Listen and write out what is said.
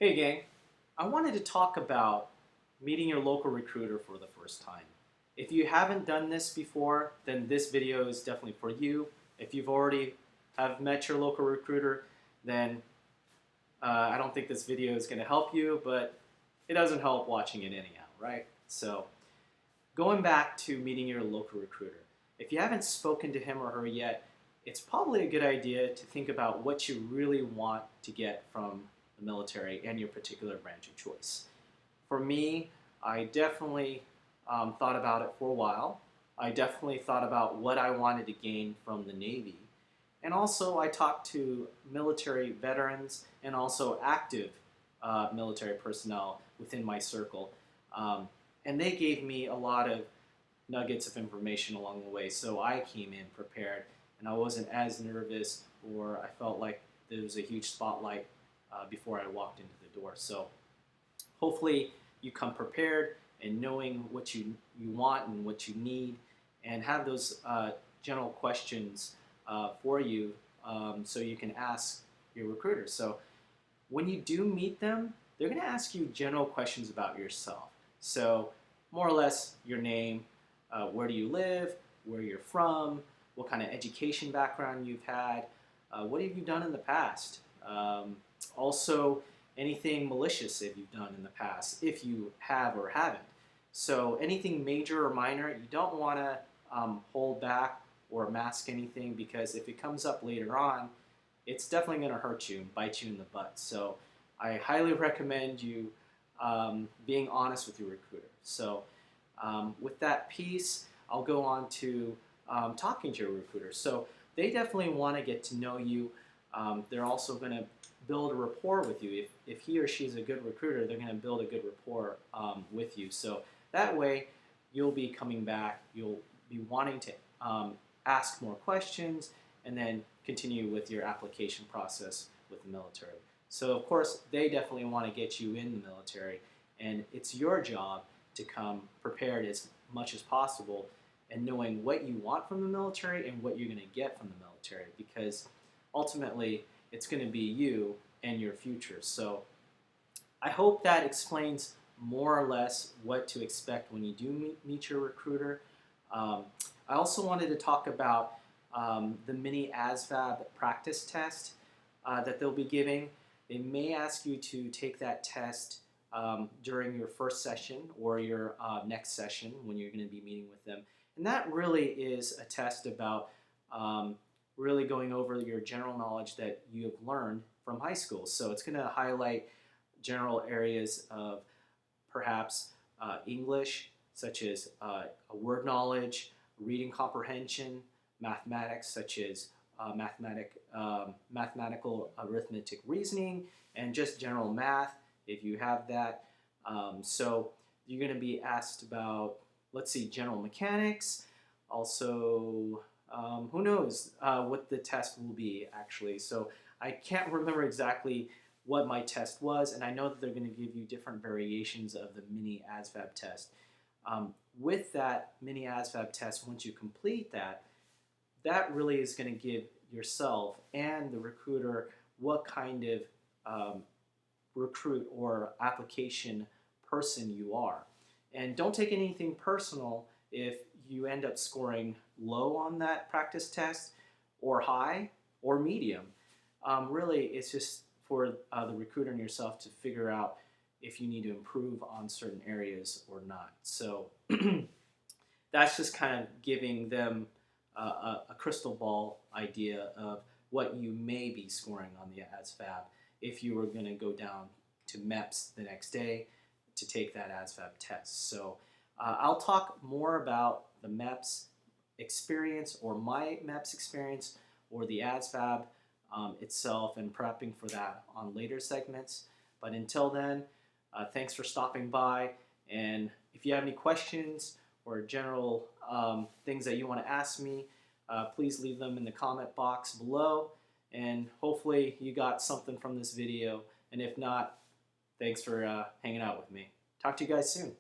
Hey gang, I wanted to talk about meeting your local recruiter for the first time. If you haven't done this before, then this video is definitely for you. If you've already have met your local recruiter, then I don't think this video is going to help you, but it doesn't help watching it anyhow, right? So going back to meeting your local recruiter, if you haven't spoken to him or her yet, it's probably a good idea to think about what you really want to get from the military and your particular branch of choice. For me, I definitely thought about it for a while. I definitely thought about what I wanted to gain from the Navy. And also, I talked to military veterans and also active military personnel within my circle. And they gave me a lot of nuggets of information along the way. So I came in prepared and I wasn't as nervous, or I felt like there was a huge spotlight before I walked into the door. So hopefully you come prepared and knowing what you want and what you need, and have those general questions for you so you can ask your recruiter. So when you do meet them, they're going to ask you general questions about yourself. So more or less your name, where do you live, where you're from, what kind of education background you've had, what have you done in the past. Also, anything malicious if you've done in the past, if you have or haven't. So anything major or minor, you don't want to hold back or mask anything, because if it comes up later on, it's definitely going to hurt you and bite you in the butt. So I highly recommend you being honest with your recruiter. So with that piece, I'll go on to talking to your recruiter. So they definitely want to get to know you. They're also going to build a rapport with you. If he or she is a good recruiter, they're going to build a good rapport with you. So that way, you'll be coming back, you'll be wanting to ask more questions, and then continue with your application process with the military. So of course, they definitely want to get you in the military, and it's your job to come prepared as much as possible and knowing what you want from the military and what you're going to get from the military, because ultimately it's going to be you and your future. So I hope that explains more or less what to expect when you do meet your recruiter. I also wanted to talk about the mini ASVAB practice test that they'll be giving. They may ask you to take that test during your first session or your next session when you're going to be meeting with them. And that really is a test about really going over your general knowledge that you have learned from high school. So it's going to highlight general areas of perhaps English, such as word knowledge, reading comprehension, mathematics, such as mathematical arithmetic reasoning, and just general math, if you have that. So you're going to be asked about, let's see, general mechanics, also who knows what the test will be actually. So I can't remember exactly what my test was, and I know that they're going to give you different variations of the mini ASVAB test. With that mini ASVAB test, once you complete that, that really is going to give yourself and the recruiter what kind of recruit or application person you are. And don't take anything personal if you end up scoring low on that practice test, or high, or medium. Really, it's just for the recruiter and yourself to figure out if you need to improve on certain areas or not. So that's just kind of giving them a crystal ball idea of what you may be scoring on the ASVAB if you were going to go down to MEPS the next day to take that ASVAB test. So I'll talk more about the MEPS experience, or my MEPS experience, or the ASVAB itself, and prepping for that on later segments. But until then, thanks for stopping by, and if you have any questions or general things that you want to ask me, please leave them in the comment box below, and hopefully you got something from this video, and if not, thanks for hanging out with me. Talk to you guys soon.